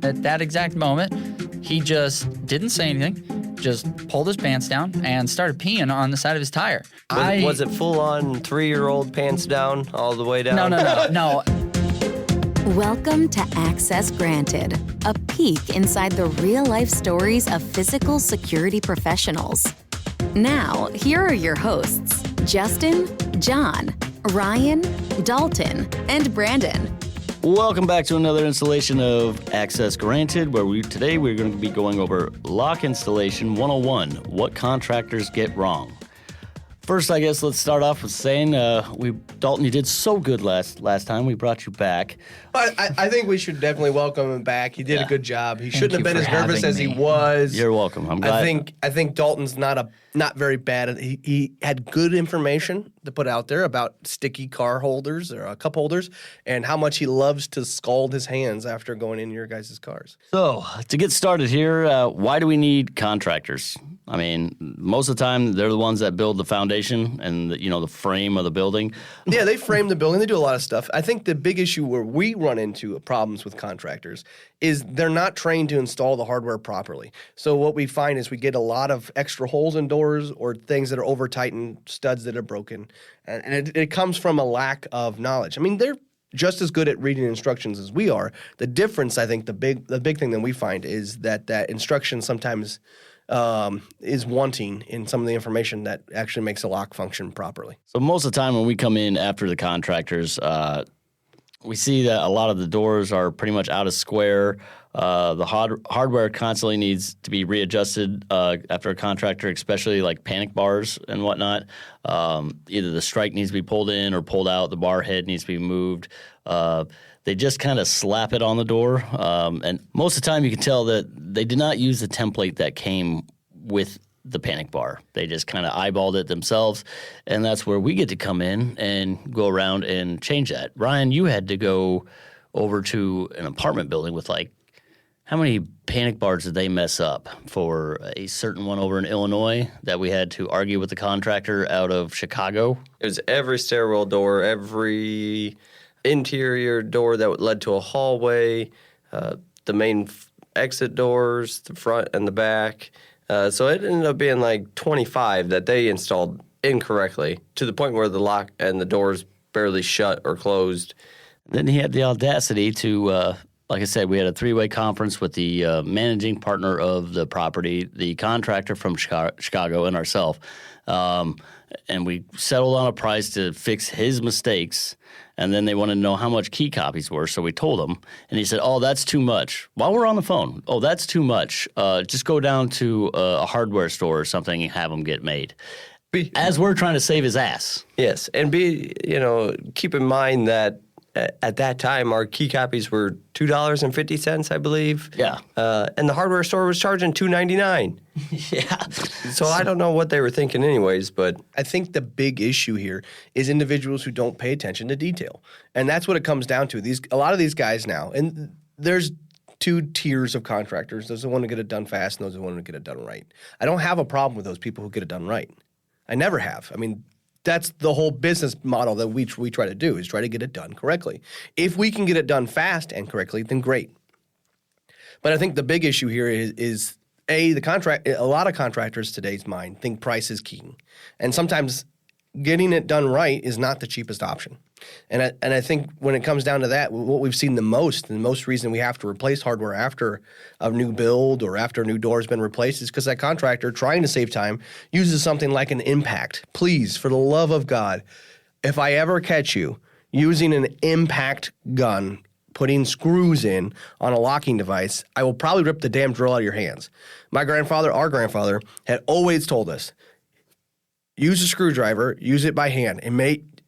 At that exact moment, he just didn't say anything, just pulled his pants down and started peeing on the side of his tire. Was it full-on 3-year-old pants down all the way down? No. Welcome to Access Granted, a peek inside the real-life stories of physical security professionals. Now, here are your hosts, Justin, John, Ryan, Dalton, and Brandon. Welcome back to another installation of Access Granted, where today we're going to be going over Lock Installation 101, what contractors get wrong. First, I guess let's start off with saying, Dalton, you did so good last time. We brought you back. I think we should definitely welcome him back. He did a good job. He shouldn't have been as nervous as he was. You're welcome. I'm glad. I think Dalton's not very bad. He had good information to put out there about sticky car holders or cup holders and how much he loves to scald his hands after going in your guys' cars. So, to get started here, why do we need contractors? I mean, most of the time, they're the ones that build the foundation and, the frame of the building. Yeah, they frame the building. They do a lot of stuff. I think the big issue where we run into problems with contractors is they're not trained to install the hardware properly. So what we find is we get a lot of extra holes in doors or things that are over-tightened, studs that are broken. And it comes from a lack of knowledge. I mean, they're just as good at reading instructions as we are. The difference, I think, the big thing that we find is that instruction sometimes is wanting in some of the information that actually makes a lock function properly. So most of the time when we come in after the contractors, we see that a lot of the doors are pretty much out of square. The hardware constantly needs to be readjusted after a contractor, especially like panic bars and whatnot. Either the strike needs to be pulled in or pulled out. The bar head needs to be moved. They just kind of slap it on the door. And most of the time you can tell that they did not use the template that came with the panic bar. They just kind of eyeballed it themselves. And that's where we get to come in and go around and change that. Ryan, you had to go over to an apartment building with how many panic bars did they mess up for a certain one over in Illinois that we had to argue with the contractor out of Chicago? It was every stairwell door, every interior door that led to a hallway, the main exit doors, the front and the back. So it ended up being like 25 that they installed incorrectly to the point where the lock and the doors barely shut or closed. Then he had the audacity to, like I said, we had a three-way conference with the managing partner of the property, the contractor from Chicago, and ourselves. And we settled on a price to fix his mistakes. And then they wanted to know how much key copies were, so we told him. And he said, oh, that's too much. While we're on the phone, oh, that's too much. Just go down to a hardware store or something and have them get made. As we're trying to save his ass. Yes, and keep in mind that at that time, our key copies were $2.50, I believe. Yeah. And the hardware store was charging $2.99. Yeah. So I don't know what they were thinking anyways, but I think the big issue here is individuals who don't pay attention to detail. And that's what it comes down to. A lot of these guys now, and there's two tiers of contractors. Those who want to get it done fast and those who want to get it done right. I don't have a problem with those people who get it done right. I never have. I mean, that's the whole business model that we try to do, is try to get it done correctly. If we can get it done fast and correctly, then great. But I think the big issue here is a lot of contractors today's mind think price is king. And sometimes getting it done right is not the cheapest option. And I think when it comes down to that, what we've seen the most reason we have to replace hardware after a new build or after a new door has been replaced is because that contractor, trying to save time, uses something like an impact. Please, for the love of God, if I ever catch you using an impact gun, putting screws in on a locking device, I will probably rip the damn drill out of your hands. Our grandfather, had always told us, use a screwdriver, use it by hand, and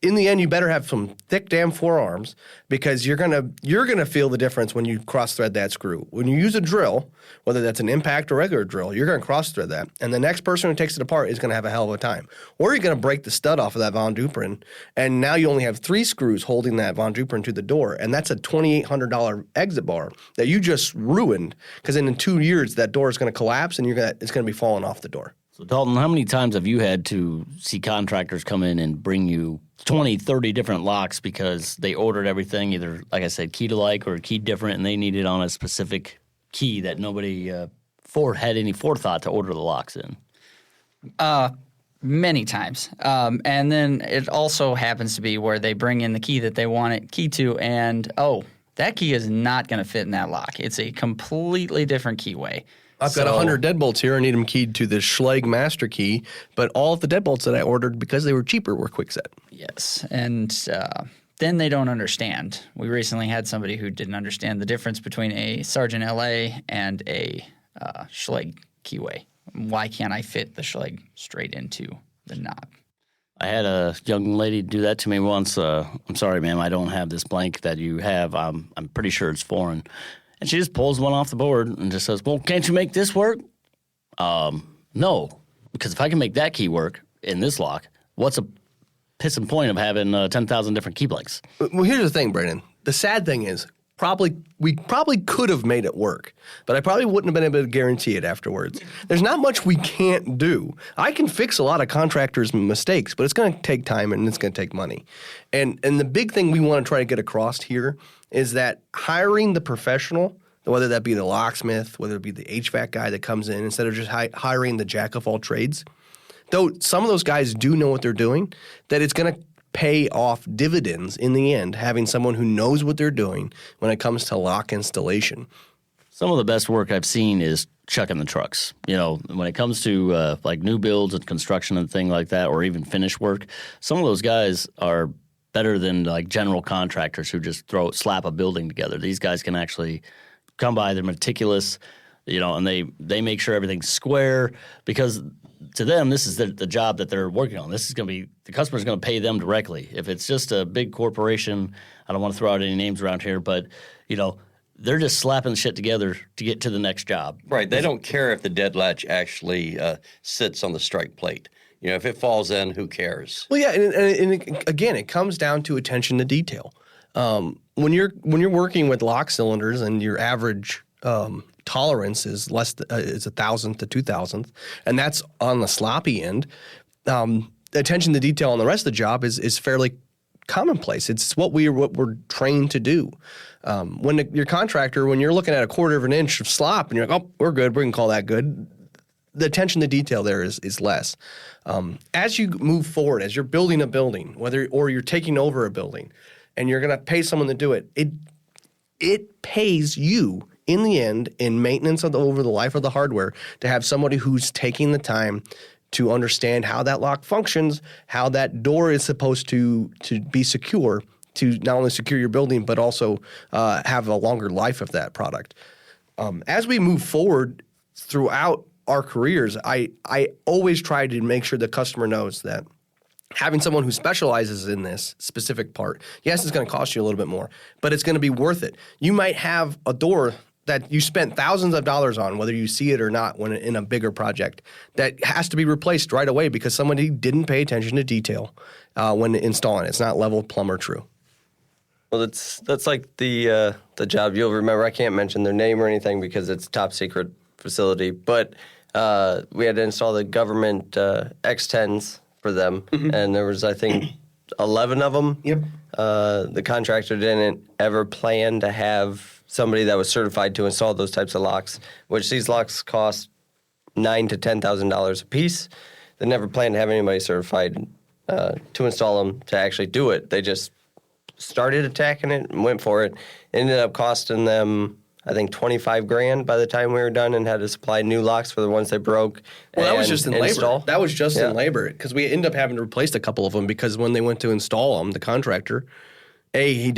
in the end, you better have some thick damn forearms because you're gonna feel the difference when you cross-thread that screw. When you use a drill, whether that's an impact or regular drill, you're gonna cross-thread that, and the next person who takes it apart is gonna have a hell of a time. Or you're gonna break the stud off of that Von Duprin, and now you only have 3 screws holding that Von Duprin to the door, and that's a $2,800 exit bar that you just ruined because in 2 years that door is gonna collapse and it's gonna be falling off the door. So, Dalton, how many times have you had to see contractors come in and bring you 20, 30 different locks because they ordered everything, either, like I said, key to like or key different, and they need it on a specific key that nobody had any forethought to order the locks in? Many times. And then it also happens to be where they bring in the key that they want it key to, and that key is not going to fit in that lock. It's a completely different keyway. I've got 100 deadbolts here. I need them keyed to the Schlage master key, but all of the deadbolts that I ordered because they were cheaper were quick set. Yes, and then they don't understand. We recently had somebody who didn't understand the difference between a Sergeant LA and a Schlage keyway. Why can't I fit the Schlage straight into the knob? I had a young lady do that to me once. I'm sorry, ma'am, I don't have this blank that you have. I'm pretty sure it's foreign. And she just pulls one off the board and just says, well, can't you make this work? No, because if I can make that key work in this lock, what's a piss and point of having 10,000 different key blanks? Well, here's the thing, Brandon. The sad thing is, we probably could have made it work, but I probably wouldn't have been able to guarantee it afterwards. There's not much we can't do. I can fix a lot of contractors' mistakes, but it's going to take time and it's going to take money. And the big thing we want to try to get across here is that hiring the professional, whether that be the locksmith, whether it be the HVAC guy that comes in, instead of just hiring the jack of all trades, though some of those guys do know what they're doing, that it's going to pay off dividends in the end, having someone who knows what they're doing when it comes to lock installation. Some of the best work I've seen is chucking the trucks. You know, when it comes to like new builds and construction and thing like that, or even finish work, some of those guys are better than like general contractors who just slap a building together. These guys can actually come by, they're meticulous, you know, and they make sure everything's square, because to them, this is the job that they're working on. This is going to be, the customer's going to pay them directly. If it's just a big corporation, I don't want to throw out any names around here, but, you know, they're just slapping shit together to get to the next job. Right. They don't care if the dead latch actually sits on the strike plate. You know, if it falls in, who cares? Well, yeah, and again, it comes down to attention to detail. When you're working with lock cylinders and your average tolerance is less is 1,000th to 2,000th, and that's on the sloppy end. Attention to detail on the rest of the job is fairly commonplace. It's what we're trained to do. When your contractor, when you're looking at 1/4 of an inch of slop, and you're like, oh, we're good, we can call that good. The attention to detail there is less. As you move forward, as you're building a building, or you're taking over a building, and you're going to pay someone to do it, it pays you in the end, in maintenance over the life of the hardware, to have somebody who's taking the time to understand how that lock functions, how that door is supposed to be secure, to not only secure your building, but also have a longer life of that product. As we move forward throughout our careers, I always try to make sure the customer knows that having someone who specializes in this specific part, yes, it's going to cost you a little bit more, but it's going to be worth it. You might have a door that you spent thousands of dollars on, whether you see it or not, when in a bigger project, that has to be replaced right away because somebody didn't pay attention to detail when installing it. It's not level plumber true. Well, that's like the job you'll remember. I can't mention their name or anything because it's a top secret facility, but we had to install the government X10s for them, and there was, I think, 11 of them. Yep. The contractor didn't ever plan to have somebody that was certified to install those types of locks, which these locks cost $9,000 to $10,000 a piece. They never planned to have anybody certified to install them to actually do it. They just started attacking it and went for it. It ended up costing them, I think, $25,000 by the time we were done, and had to supply new locks for the ones they broke. Well, that was just in install. labor. That was just in labor, because we ended up having to replace a couple of them because when they went to install them, the contractor, he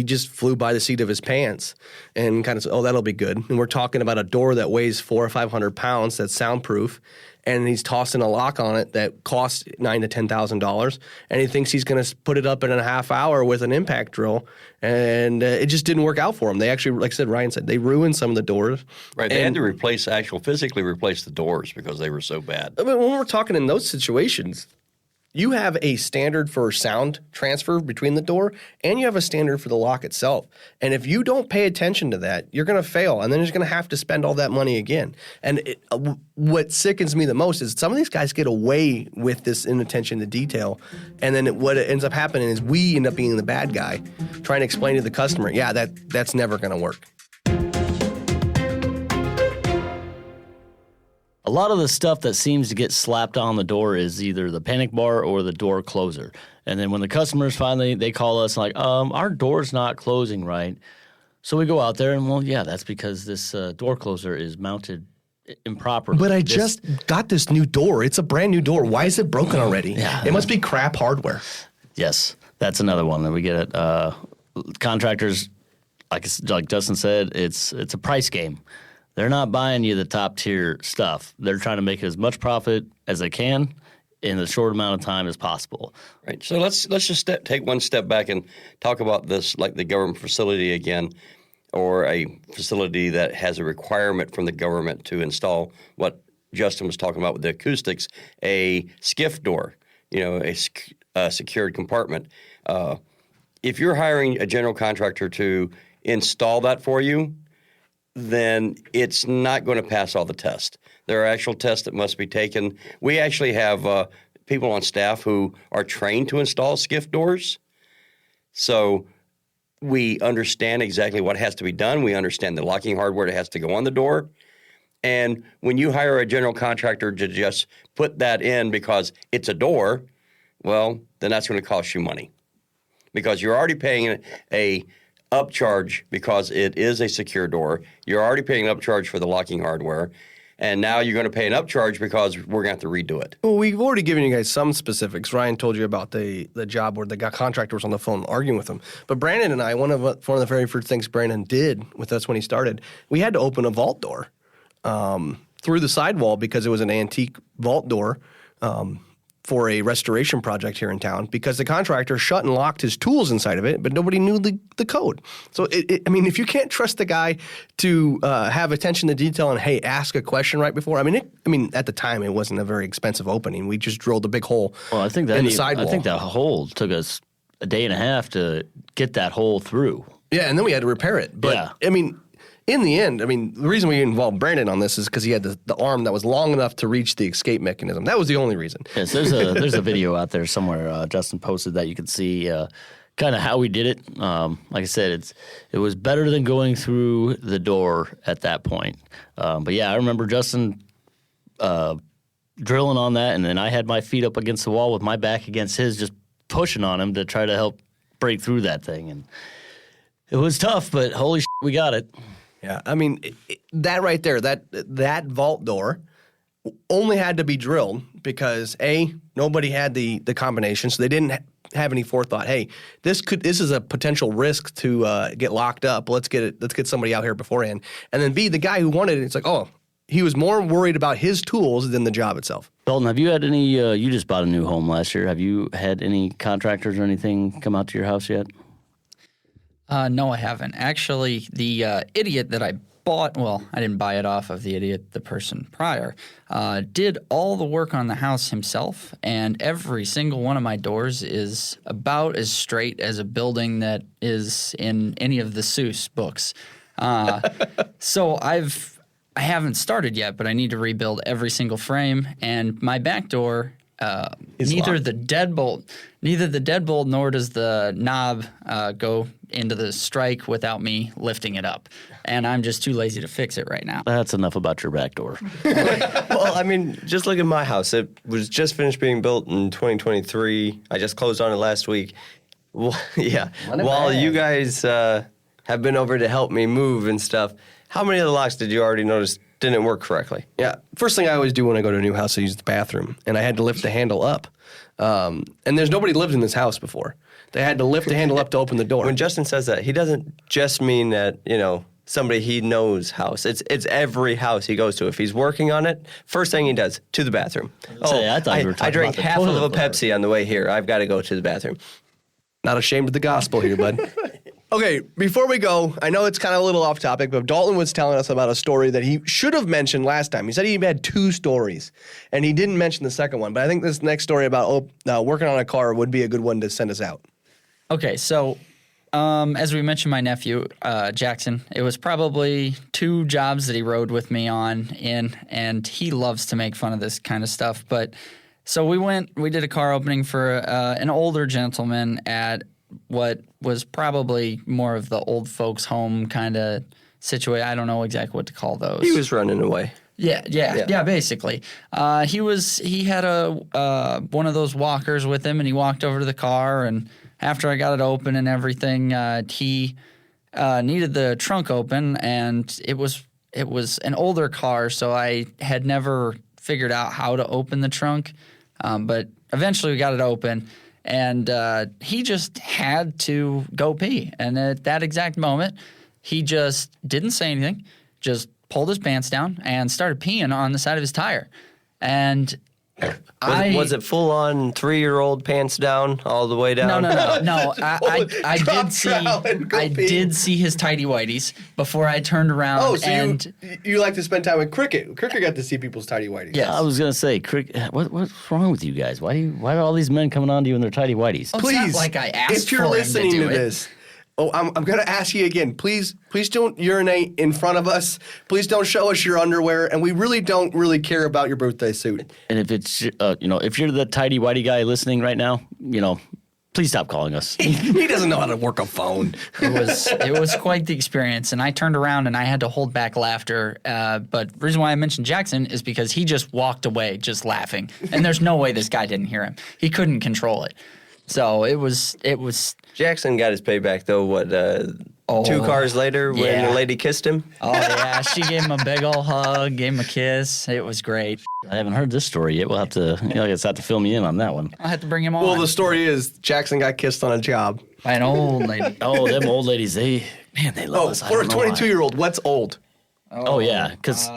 just flew by the seat of his pants and kind of said, oh, that'll be good. And we're talking about a door that weighs 400 or 500 pounds that's soundproof, and he's tossing a lock on it that costs $9,000 to $10,000, and he thinks he's going to put it up in a half hour with an impact drill, and it just didn't work out for him. They actually, like I said, Ryan said, they ruined some of the doors. Right, they had to physically replace the doors because they were so bad. I mean, when we're talking in those situations, you have a standard for sound transfer between the door, and you have a standard for the lock itself. And if you don't pay attention to that, you're going to fail, and then you're going to have to spend all that money again. And what sickens me the most is some of these guys get away with this inattention to detail, and then what ends up happening is we end up being the bad guy, trying to explain to the customer, yeah, that's never going to work. a lot of the stuff that seems to get slapped on the door is either the panic bar or the door closer. And then when the customers finally, they call us like, our door's not closing right. So we go out there and, well, yeah, that's because this door closer is mounted improperly. But I just got this new door. It's a brand new door. Why is it broken already? Yeah. It must be crap hardware. Yes, that's another one that we get at contractors. Like Justin said, it's a price game. They're not buying you the top tier stuff. They're trying to make as much profit as they can in the short amount of time as possible. Right. So let's just take one step back and talk about this, like the government facility again, or a facility that has a requirement from the government to install what Justin was talking about with the acoustics, a skiff door, a secured compartment. If you're hiring a general contractor to install that for you, then it's not going to pass all the tests. There are actual tests that must be taken. We actually have people on staff who are trained to install skiff doors. So we understand exactly what has to be done. We understand the locking hardware that has to go on the door. And when you hire a general contractor to just put that in because it's a door, well, then that's going to cost you money because you're already paying a upcharge because it is a secure door. You're already paying an upcharge for the locking hardware. And now you're going to pay an upcharge because we're going to have to redo it. Well, we've already given you guys some specifics. Ryan told you about the job where the contractor was on the phone arguing with him. But Brandon and I, one of the very first things Brandon did with us when he started, we had to open a vault door through the sidewall because it was an antique vault door for a restoration project here in town because the contractor shut and locked his tools inside of it, but nobody knew the code. So, if you can't trust the guy to have attention to detail and, hey, ask a question right before, at the time it wasn't a very expensive opening. We just drilled a big hole I think in the sidewall. I think that hole took us a day and a half to get that hole through. Yeah, and then we had to repair it. But, yeah. In the end, the reason we involved Brandon on this is because he had the arm that was long enough to reach the escape mechanism. That was the only reason. Yes, there's a video out there somewhere. Justin posted that you can see kind of how we did it. Like I said, it was better than going through the door at that point. But yeah, I remember Justin drilling on that, and then I had my feet up against the wall with my back against his, just pushing on him to try to help break through that thing. And it was tough, but holy shit, we got it. Yeah, that right there, that vault door only had to be drilled because nobody had the combination, so they didn't have any forethought. Hey, this is a potential risk to get locked up. Let's get somebody out here beforehand. And then B, the guy who wanted it, it's like, he was more worried about his tools than the job itself. Dalton, have you had any? You just bought a new home last year. Have you had any contractors or anything come out to your house yet? No, I haven't. Actually, the idiot that I bought, well, I didn't buy it off of the idiot, the person prior, did all the work on the house himself, and every single one of my doors is about as straight as a building that is in any of the Seuss books. So I haven't started yet, but I need to rebuild every single frame, and my back door neither the deadbolt nor does the knob go into the strike without me lifting it up. And I'm just too lazy to fix it right now. That's enough about your back door. Well, just look at my house. It was just finished being built in 2023. I just closed on it last week. Well, yeah. While you guys have been over to help me move and stuff, how many of the locks did you already notice didn't work correctly? Yeah. First thing I always do when I go to a new house, I use the bathroom. And I had to lift the handle up. And there's nobody lived in this house before. They had to lift the handle up to open the door. When Justin says that, he doesn't just mean that, somebody he knows house. It's every house he goes to. If he's working on it, first thing he does, to the bathroom. I thought you were talking I drank about the half of a toilet. Pepsi on the way here. I've got to go to the bathroom. Not ashamed of the gospel here, bud. Okay, before we go, I know it's kind of a little off topic, but Dalton was telling us about a story that he should have mentioned last time. He said he had 2 stories, and he didn't mention the second one. But I think this next story about working on a car would be a good one to send us out. Okay, so as we mentioned, my nephew, Jackson, it was probably 2 jobs that he rode with me and he loves to make fun of this kind of stuff. But so we did a car opening for an older gentleman at what was probably more of the old folks' home kind of situation. I don't know exactly what to call those. He was running away. Yeah, basically. He had a one of those walkers with him, and he walked over to the car, and after I got it open and everything, he needed the trunk open, and it was an older car, so I had never figured out how to open the trunk, but eventually we got it open, and he just had to go pee, and at that exact moment, he just didn't say anything, just pulled his pants down and started peeing on the side of his tire. And Was it full on 3-year-old pants down all the way down? No. I did see his tidy whities before I turned around. Oh, so and you like to spend time with Cricket. Cricket got to see people's tidy whities. Yes. I was gonna say, what's wrong with you guys? Why are all these men coming on to you in their tidy whities? It's not like I asked if you're for him listening to do to it. this, I'm going to ask you again. Please don't urinate in front of us. Please don't show us your underwear. And we really don't care about your birthday suit. And if it's if you're the tidy whitey guy listening right now, please stop calling us. He doesn't know how to work a phone. It was quite the experience, and I turned around and I had to hold back laughter. But the reason why I mentioned Jackson is because he just walked away just laughing, and there's no way this guy didn't hear him. He couldn't control it. So it was. Jackson got his payback though. What? 2 cars later, when yeah. the lady kissed him. Oh yeah, she gave him a big old hug, gave him a kiss. It was great. I haven't heard this story yet. We'll have to. I guess have to fill me in on that one. I'll have to bring him on. Well, the story is Jackson got kissed on a job. By an old lady. Oh, them old ladies, they love us. I For a don't know why. 22-year-old, what's old? Oh yeah, because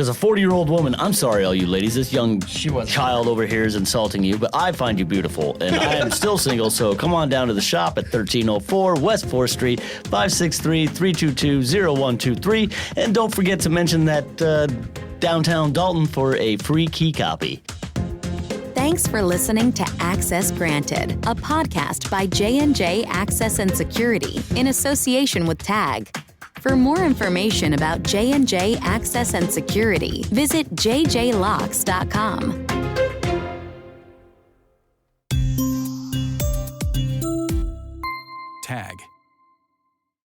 a 40-year-old woman. I'm sorry, all you ladies. This young child over here is insulting you, but I find you beautiful, and I am still single. So come on down to the shop at 1304 West 4th Street, 563-322-0123, and don't forget to mention that downtown Dalton for a free key copy. Thanks for listening to Access Granted, a podcast by J&J Access and Security in association with TAG. For more information about J&J Access and Security, visit jjlocks.com. TAG.